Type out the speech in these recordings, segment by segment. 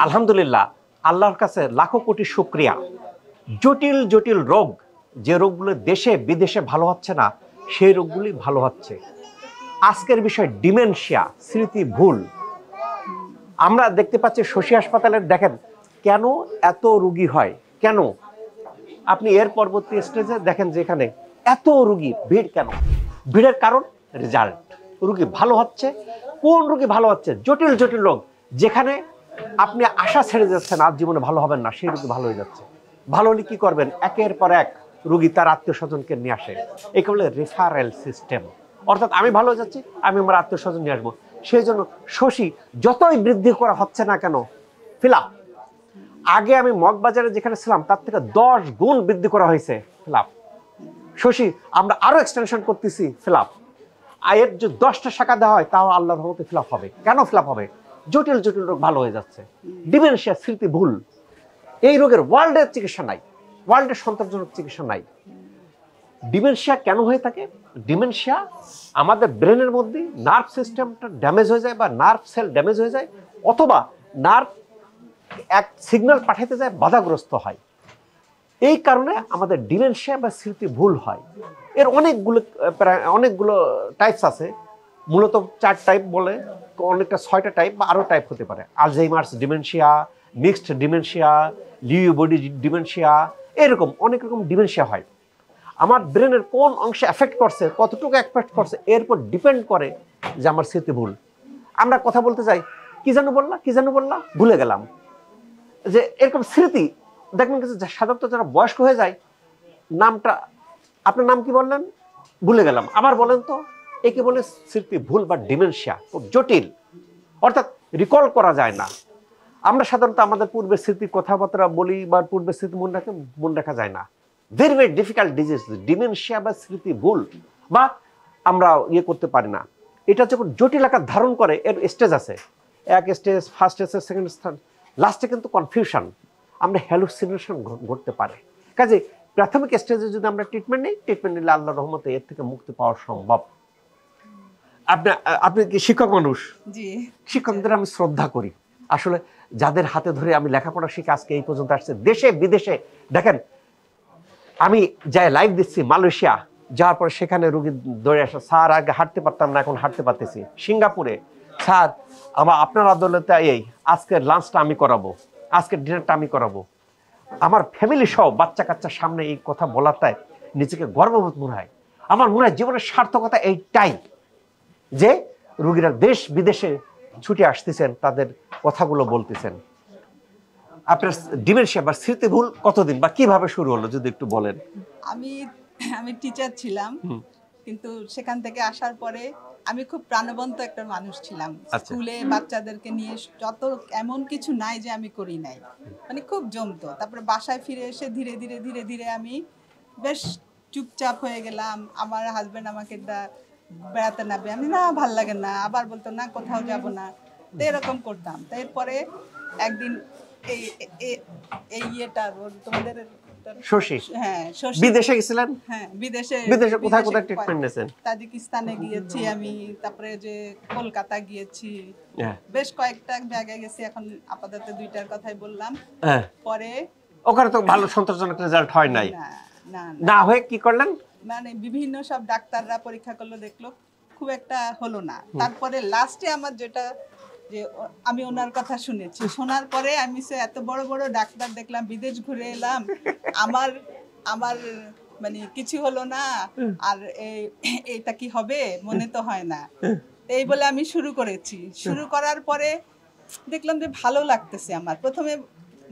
আলহামদুলিল্লাহ, আল্লাহর কাছে লাখো কোটি শুকরিয়া। জটিল জটিল রোগ, যে রোগগুলো দেশে বিদেশে ভালো হচ্ছে না, সেই রোগগুলি ভালো হচ্ছে। আজকের বিষয় ডিমেনশিয়া, স্মৃতি ভুল। আমরা দেখতে পাচ্ছি শশী হাসপাতালের, দেখেন কেন এত রোগী হয়, কেন? আপনি এর পরবর্তী স্টেজে দেখেন যে এখানে এত রোগী ভিড়, কেন? ভিড়ের কারণ রেজাল্ট, রোগী ভালো হচ্ছে। কোন রোগী ভালো হচ্ছে? জটিল জটিল রোগ, যেখানে আপনি আশা ছেড়ে যাচ্ছেন আর জীবনে ভালো হবেন না, সেই রোগী ভালো হয়ে যাচ্ছে। ভালো হলে কি করবেন? একের পর এক রোগী তার আত্মীয় স্বজনকে নিয়ে আসে। একে বলে রেফারেল সিস্টেম। অর্থাৎ আমি ভালো হয়ে যাচ্ছি, আমি আমার আত্মীয় স্বজন নিয়ে আসবো। সেই জন্য শশী যতই বৃদ্ধি করা হচ্ছে না কেন, ফিল আপ। আগে আমি মগবাজারে যেখানে ছিলাম তার থেকে 10 গুণ বৃদ্ধি করা হয়েছে, ফিল আপ। শশী আমরা আরো এক্সটেনশন করতেছি, ফিল আপ। আয়ের যে 10টা শাখা দেওয়া হয় তাও আল্লাহর রহমতে ফিল আপ হবে। কেন ফিল আপ হবে? জটিল জটিল রোগ ভালো হয়ে যাচ্ছে। ডিমেনশিয়া, স্মৃতি ভুল, এই রোগের ওয়ার্ল্ডের চিকিৎসা নাই, ওয়ার্ল্ডের সন্তোষজনক চিকিৎসা নাই। ডিমেনশিয়া কেন হয়ে থাকে? ডিমেনশিয়া আমাদের ব্রেনের মধ্যে নার্ভ সিস্টেমটা ড্যামেজ হয়ে যায়, বা নার্ভ সেল ড্যামেজ হয়ে যায়, অথবা নার্ভ এক সিগন্যাল পাঠাতে যায়, বাধাগ্রস্ত হয়। এই কারণে আমাদের ডিমেনশিয়া বা স্মৃতি ভুল হয়। এর অনেকগুলো টাইপস আছে, মূলত 4 টাইপ বলে, অনেকটা 6টা টাইপ বা আরও টাইপ হতে পারে। Alzheimer's dementia, mixed dementia, Liu body dementia, এরকম অনেক রকম ডিমেনশিয়া হয়। আমার ব্রেনের কোন অংশে এফেক্ট করছে, কতটুকু এফেক্ট করছে, এর উপর ডিপেন্ড করে যে আমার স্মৃতি ভুল। আমরা কথা বলতে যাই, কি যেন বললা, ভুলে গেলাম। যে এরকম স্মৃতি দেখবেন কিছু সাধারণত যারা বয়স্ক হয়ে যায়, নামটা, আপনার নাম কি বললেন, ভুলে গেলাম, আবার বলেন তো। একে বলে স্মৃতি ভুল বা ডিমেনশিয়া, খুব জটিল, অর্থাৎ রিকল করা যায় না। আমরা সাধারণত আমাদের পূর্বের স্মৃতির কথাবার্তা বলি বা পূর্বের স্মৃতি মনে রাখা যায় না। Very very difficult disease dementia বা স্মৃতি ভুল, বা আমরা করতে পারি না। এটা যখন জটিল আকার ধারণ করে, এর স্টেজ আছে, এক stage, first stage, second stage, লাস্টে কিন্তু কনফিউশন, আমরা হ্যালুসিনেশন ঘটতে পারে। কাজে প্রাথমিক স্টেজে যদি আমরা ট্রিটমেন্ট নিলে আল্লাহর রহমতে এর থেকে মুক্তি পাওয়া সম্ভব। আপনি কি শিক্ষক মানুষ? জি। শিক্ষকদের আমি শ্রদ্ধা করি আসলে, যাদের হাতে ধরে আমি লেখাপড়া শিখে আজকে এই পর্যন্ত আসছে। দেশে বিদেশে দেখেন, আমি যাই লাইভ দিচ্ছি মালয়েশিয়া, যাওয়ার পরে সেখানে রোগী দৌড়ে আসে, স্যার আগে হাঁটতে পারতাম না, এখন হাঁটতে পারতেছি। সিঙ্গাপুরে, স্যার আপনার আদালতে এই আজকের লাঞ্চটা আমি করাবো, আজকের ডিনারটা আমি করাবো। আমার ফ্যামিলি সহ বাচ্চা কাচ্চার সামনে এই কথা বলাটাই নিজেকে গর্ববোধ মনে হয়। আমার মনে হয় জীবনের সার্থকতা এইটাই, যে রোগীরা দেশ বিদেশে ছুটে আসতেছেন, তাদের কথাগুলো বলতেছেন। আপনার ডিমেনশিয়া বা স্মৃতি ভুল কতদিন বা কিভাবে শুরু হলো যদি একটু বলেন? আমি টিচার ছিলাম, কিন্তু সেখান থেকে আসার পরে আমি খুব প্রাণবন্ত একটা মানুষ ছিলাম। স্কুলে বাচ্চাদেরকে নিয়ে যত, এমন কিছু নাই যে আমি করি নাই, মানে খুব জমতো। তারপরে বাসায় ফিরে এসে ধীরে ধীরে ধীরে ধীরে আমি বেশ চুপচাপ হয়ে গেলাম। আমার হাজবেন্ড আমাকে বেড়াতে নাবে, আমি না, ভাল লাগে না, আবার বলতো না কোথাও যাব না, তো এরকম করতাম। তো এরপরে একদিন এই ইয়েটা তোমাদের শশী, হ্যাঁ, শশী বিদেশে গেছিলেন? হ্যাঁ, বিদেশে কোথায় কোথায় ট্রিটমেন্ট নিয়েছেন? তাজিকিস্তানে গিয়েছি আমি, তারপরে যে কলকাতা গিয়েছি, বেশ কয়েকটা জায়গায় গেছি। এখন আপাতত 2টার কথাই বললাম। পরে ওখানে তো ভালো সন্তোষজনক রেজাল্ট হয় নাই। না হয়ে কি করলেন? মানে বিভিন্ন সব ডাক্তাররা পরীক্ষা করলো, দেখলো খুব একটা হলো না। তারপরে লাস্টে আমার যেটা, যে আমি ওনার কথা শুনেছি, শোনার পরে আমি এত বড় বড় ডাক্তার দেখলাম, বিদেশ ঘুরে এলাম, আমার মানে কিছু হলো না, আর এইটা কি হবে মনে তো হয় না। এই বলে আমি শুরু করেছি। শুরু করার পরে দেখলাম যে ভালো লাগতেছে আমার। প্রথমে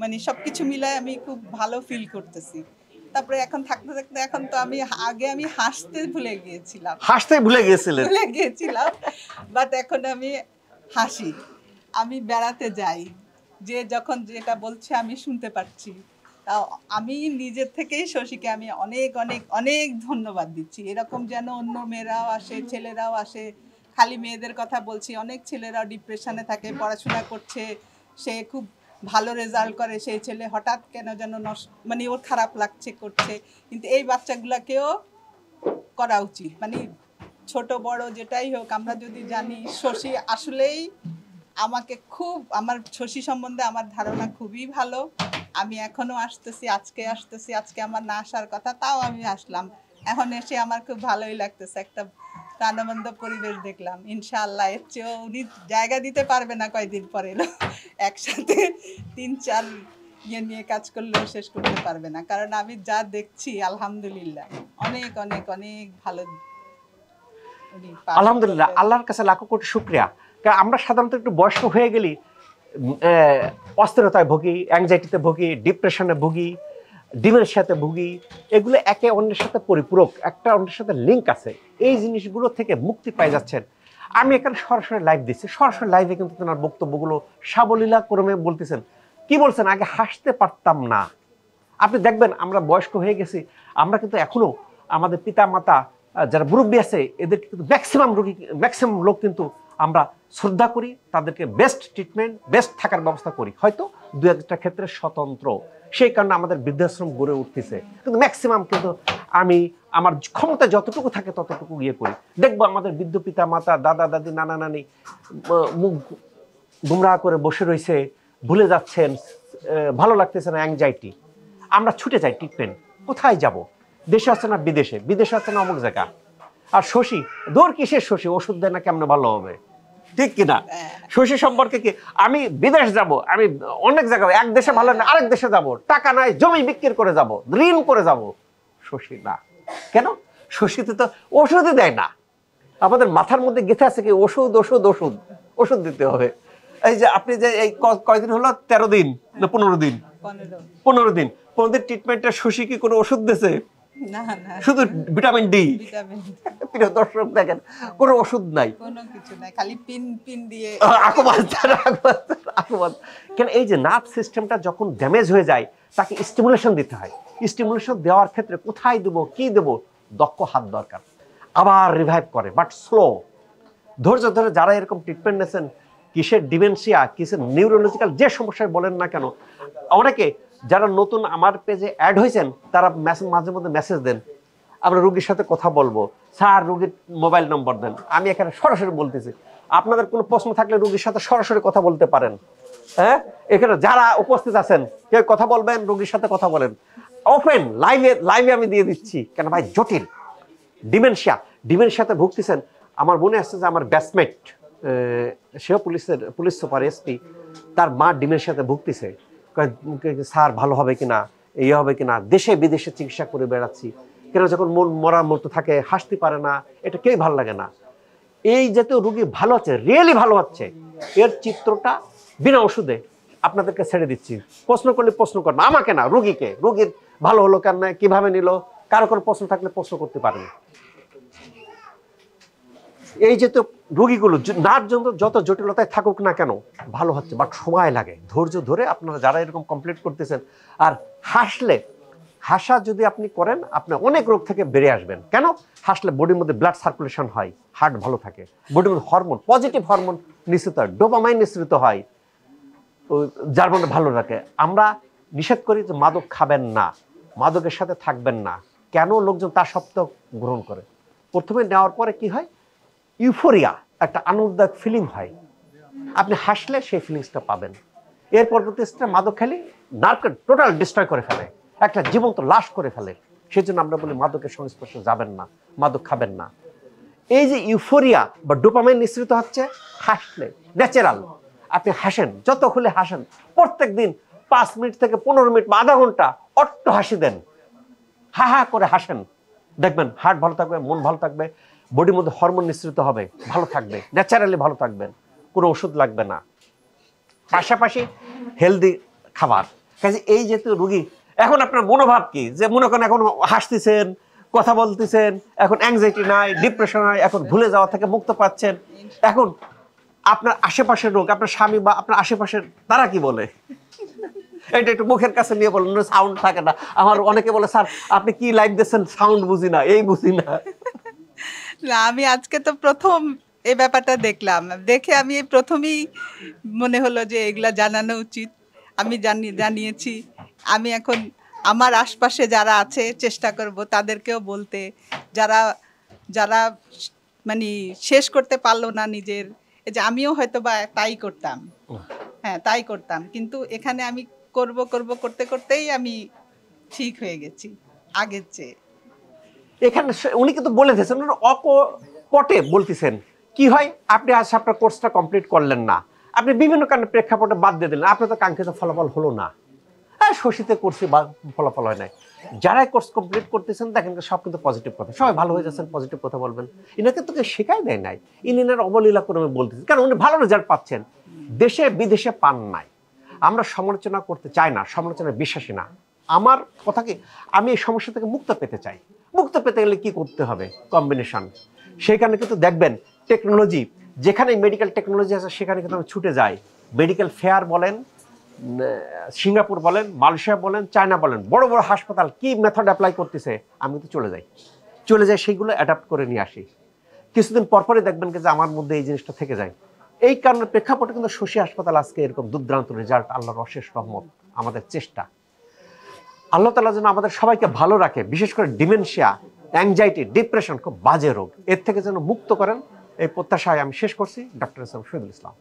মানে সবকিছু মিলায় আমি খুব ভালো ফিল করতেছি। তারপরে এখন থাকতে থাকতে এখন তো আমি হাসতে ভুলে গিয়েছিলাম, বাট এখন আমি হাসি। আমি বেড়াতে যাই, যে যখন যেটা বলছে আমি শুনতে পাচ্ছি, তাও আমি নিজের থেকেই শশীকে আমি অনেক অনেক অনেক ধন্যবাদ দিচ্ছি। এরকম যেন অন্য মেয়েরাও আসে, ছেলেরাও আসে, খালি মেয়েদের কথা বলছি, অনেক ছেলেরাও ডিপ্রেশনে থাকে, পড়াশোনা করছে, সে খুব ভালো রেজাল্ট করে, সেই ছেলে হঠাৎ কেন যেন মানে ওর খারাপ লাগছে, করছে। কিন্তু এই বাচ্চাগুলোকেও করা উচিত, মানে ছোট বড় যেটাই হোক, আমরা যদি জানি শশী আসলেই আমাকে খুব, আমার শশী সম্বন্ধে আমার ধারণা খুবই ভালো। আমি এখনো আসতেছি, আজকে আমার না আসার কথা, তাও আমি আসলাম। এখন এসে আমার খুব ভালোই লাগতেছে, একটা প্রাণবন্ত পরিবেশ দেখলাম। ইনশাআল্লাহ এর চেয়েও উনি জায়গা দিতে পারবে না কয়দিন পরে, একসাথে ৩-৪ ইয়ে নিয়ে কাজ করলেও শেষ করতে পারবে না। কারণ আমি যা দেখছি আলহামদুলিল্লাহ অনেক অনেক অনেক ভালো উনি পাস আলহামদুলিল্লাহ, করবেন। আল্লাহর কাছে লাখো কোটি শুকরিয়া। কারণ আমরা সাধারণত একটু বয়স্ক হয়ে গেলি অস্থিরতায় ভুগি, অ্যাংজাইটিতে ভুগি, ডিপ্রেশনে ভুগি, ডিমেনশিয়াতে ভুগি। এগুলো একে অন্যের সাথে পরিপূরক, একটা অন্যের সাথে লিঙ্ক আছে। এই জিনিসগুলো থেকে মুক্তি পাই যাচ্ছেন। আমি এখানে সরাসরি লাইভ দিচ্ছি, সরাসরি লাইভে কিন্তু তোমার বক্তব্যগুলো সাবলীলা ক্রমে বলতেছেন। কি বলছেন, আগে হাসতে পারতাম না। আপনি দেখবেন আমরা বয়স্ক হয়ে গেছি, আমরা কিন্তু এখনো আমাদের পিতা মাতা যারা মুরব্বী আছে এদেরকে কিন্তু ম্যাক্সিমাম লোক কিন্তু আমরা শ্রদ্ধা করি, তাদেরকে বেস্ট ট্রিটমেন্ট, বেস্ট থাকার ব্যবস্থা করি। হয়তো দু একটা ক্ষেত্রে স্বতন্ত্র, সেই কারণে আমাদের বৃদ্ধাশ্রম গড়ে উঠতেছে, কিন্তু ম্যাক্সিমাম কিন্তু আমি আমার ক্ষমতা যতটুকু থাকে ততটুকু ইয়ে করি। দেখবো আমাদের বৃদ্ধ পিতা মাতা, দাদা দাদি, নানা নানি মুখ গুমরাহ করে বসে রয়েছে, ভুলে যাচ্ছেন, ভালো লাগতেছে না, অ্যাংজাইটি। আমরা ছুটে যাই ট্রিটমেন্ট। কোথায় যাব? দেশে আছে না বিদেশে, বিদেশে আছে না অমুক জায়গা। আর শশী, দূর কিসের শশী, ওষুধ দেয় না, কেমনে ভালো হবে? ঠিক কিনা? শশী সম্পর্কে কি, আমি বিদেশ যাব, আমি অনেক জায়গায়, এক দেশে ভালো না আরেক দেশে যাব, টাকা নাই, জমি বিক্রি করে যাব, ঋণ করে যাব। শশী না। কেন? শশীতে তো ওষুধই দেয় না। আমাদের মাথার মধ্যে গেঁথে আছে কি ওষুধ ওষুধ ওষুধ, ওষুধ দিতে হবে। এই যে আপনি যে এই কয়দিন হলো, 13 দিন না 15 দিন, 15 দিন ট্রিটমেন্টের শশী কি কোনো ওষুধ দিয়েছে? না না, শুধু ভিটামিন ডি। ভিটামিন, প্রিয় দর্শক দেখেন, কোনো ওষুধ নাই, কোনো কিছু নাই, খালি পিন পিন দিয়ে আকুপাঞ্চার। কেন? এই যে নার্ভ সিস্টেমটা যখন ড্যামেজ হয়ে যায় তাকে স্টিমুলেশন দিতে হয়। স্টিমুলেশন দেওয়ার ক্ষেত্রে কোথায় দেবো, কি দেবো, দক্ষ হাত দরকার। আবার রিভাইভ করে, বাট স্লো। ধৈর্য ধরে যারা এরকম ট্রিটমেন্ট নিয়েছেন, কিসের ডিমেনশিয়া, কিসের নিউরোলজিক্যাল যে সমস্যায় বলেন না কেন, অনেকে যারা নতুন আমার পেজে অ্যাড হয়েছেন তারা মাঝে মধ্যে মেসেজ দেন, আমরা রোগীর সাথে কথা বলবো, স্যার রোগীর মোবাইল নম্বর দেন। আমি এখানে সরাসরি বলতেছি, আপনাদের কোনো প্রশ্ন থাকলে রোগীর সাথে সরাসরি কথা বলতে পারেন। হ্যাঁ, এখানে যারা উপস্থিত আছেন কেউ কথা বলবেন, রোগীর সাথে কথা বলেন, ওপেন লাইভে আমি দিয়ে দিচ্ছি। কেন ভাই, জটিল ডিমেনশিয়াতে ভুগতেছেন। আমার মনে আসছে যে আমার ব্যাচমেট, সেও পুলিশ সুপার এসপি, তার মা ডিমেনশিয়াতে ভুগতেছে। স্যার ভালো হবে কিনা, এই হবে কিনা, দেশে বিদেশে চিকিৎসা করে বেড়াচ্ছি, কেন যখন মন মরার মতো থাকে, হাসতে পারে না, এটা কেউ ভালো লাগে না। এই জাতীয় রোগী ভালো হচ্ছে, রিয়েলি ভালো হচ্ছে, এর চিত্রটা বিনা ওষুধে আপনাদেরকে ছেড়ে দিচ্ছি। প্রশ্ন করলে প্রশ্ন করবেন, আমাকে না, রোগীকে। রোগীর ভালো হলো কেন, কিভাবে নিল, কারো কোনো প্রশ্ন থাকলে প্রশ্ন করতে পারেন। এই যে তো রোগীগুলো যত জটিলতায় থাকুক না কেন ভালো হচ্ছে, বাট সময় লাগে। ধৈর্য ধরে আপনারা যারা এরকম কমপ্লিট করতেছেন, আর হাসা যদি আপনি করেন, আপনি অনেক রোগ থেকে বেরিয়ে আসবেন। কেন? হাসলে বডির মধ্যে ব্লাড সার্কুলেশন হয়, হার্ট ভালো থাকে, বডির মধ্যে হরমোন, পজিটিভ হরমোন নিঃসৃত হয়, ডোপামাইন নিঃসৃত হয়, যার মধ্যে ভালো রাখে। আমরা নিষেধ করি যে মাদক খাবেন না, মাদকের সাথে থাকবেন না। কেন লোকজন তা সত্ত্বেও গ্রহণ করে? প্রথমে নেওয়ার পরে কি হয়, ইউফোরিয়া, একটা আনন্দদায়ক ফিলিং হয়। আপনি হাসলে সেই ফিলিংসটা পাবেন। এর পরবর্তী স্টেজে মাদক খেলে নার্ভকে টোটাল ডিস্ট্রয় করে ফেলে, একটা জীবন্ত লাশ করে ফেলে। সেই জন্য আমরা বলি মাদকের সংস্পর্শে যাবেন না, মাদক খাবেন না। এই যে ইউফোরিয়া বা ডোপামাইন নিঃসৃত হচ্ছে হাসলে, ন্যাচারাল। আপনি হাসেন, যত খুলে হাসেন, প্রত্যেক দিন 5 মিনিট থেকে 15 মিনিট বা আধা ঘন্টা অট্ট হাসি দেন, হা হা করে হাসেন, দেখবেন হার্ট ভালো থাকবে, মন ভালো থাকবে, বডির মধ্যে হরমোন নিঃসৃত হবে, ভালো থাকবে, ন্যাচারালি ভালো থাকবেন, কোনো ওষুধ লাগবে না। পাশাপাশি হেলদি খাবার। কাজে এই যেহেতু রুগী, এখন আপনার মনোভাব কি, যে মনে করেন এখন হাসতেছেন, কথা বলতেছেন, এখন অ্যাংজাইটি নাই, ডিপ্রেশন নাই, এখন ভুলে যাওয়া থেকে মুক্ত পাচ্ছেন। এখন আপনার আশেপাশের লোক, আপনার স্বামী বা আপনার আশেপাশের, তারা কি বলে? এটা একটু মুখের কাছে নিয়ে বলেন, সাউন্ড থাকে না। আমার অনেকে বলে, স্যার আপনি কি লাইভ দিচ্ছেন, সাউন্ড বুঝি না, এই বুঝি না। না, আমি আজকে তো প্রথম এই ব্যাপারটা দেখলাম, দেখে আমি এই প্রথমেই মনে হলো যে এগুলা জানানো উচিত। আমি জানিয়েছি। আমি এখন আমার আশপাশে যারা আছে চেষ্টা করব তাদেরকেও বলতে, যারা যারা মানে শেষ করতে পারলো না নিজের এই যে আমিও হয়তো বা তাই করতাম, হ্যাঁ তাই করতাম, কিন্তু এখানে আমি করব করব করতে করতেই আমি ঠিক হয়ে গেছি আগের চেয়ে। এখানে উনি কিন্তু বলে দিয়েছেন, উনি অকপটে বলতেছেন কি হয়, আপনি আজ আপনার কোর্সটা কমপ্লিট করলেন না, আপনি বিভিন্ন কারণে প্রেক্ষাপটে বাদ দিয়ে দিলেন, আপনার তো কাঙ্ক্ষিত ফলাফল হলো না। হ্যাঁ, শশীতে করছি বা ফলাফল হয় নাই। যারাই কোর্স কমপ্লিট করতেছেন দেখেন সব কিন্তু পজিটিভ কথা, সবাই ভালো হয়ে যাচ্ছেন, পজিটিভ কথা বলবেন। ইনাকে তোকে শেখাই দেয় নাই, ইনার অবলীলা করে আমি বলতেছি, কারণ উনি ভালো রেজাল্ট পাচ্ছেন, দেশে বিদেশে পান নাই। আমরা সমালোচনা করতে চাই না, সমালোচনায় বিশ্বাসী না। আমার কথা কি, আমি এই সমস্যা থেকে মুক্ত পেতে চাই। মুক্ত পেতে গেলে কি করতে হবে? কম্বিনেশন। সেখানে কিন্তু দেখবেন টেকনোলজি, যেখানে মেডিকেল টেকনোলজি আছে সেখানে কিন্তু আমি ছুটে যাই। মেডিকেল ফেয়ার বলেন, সিঙ্গাপুর বলেন, মালয়েশিয়া বলেন, চায়না বলেন, বড় বড় হাসপাতাল কি মেথড অ্যাপ্লাই করতেছে, আমি তো চলে যাই সেইগুলো অ্যাডাপ্ট করে নিয়ে আসি। কিছুদিন পরপরই দেখবেন যে আমার মধ্যে এই জিনিসটা থেকে যায়। এই কারণে প্রেক্ষাপটে কিন্তু শশী হাসপাতাল আজকে এরকম দুর্দান্ত রেজাল্ট, আল্লাহর অশেষ রহমত, আমাদের চেষ্টা। আল্লাহ তাআলা যেন আমাদের সবাইকে ভালো রাখে, বিশেষ করে ডিমেনশিয়া, অ্যাংজাইটি, ডিপ্রেশন খুব বাজে রোগ, এর থেকে যেন মুক্ত করেন, এই প্রত্যাশায় আমি শেষ করছি। Doctor S M Shahidul Islam.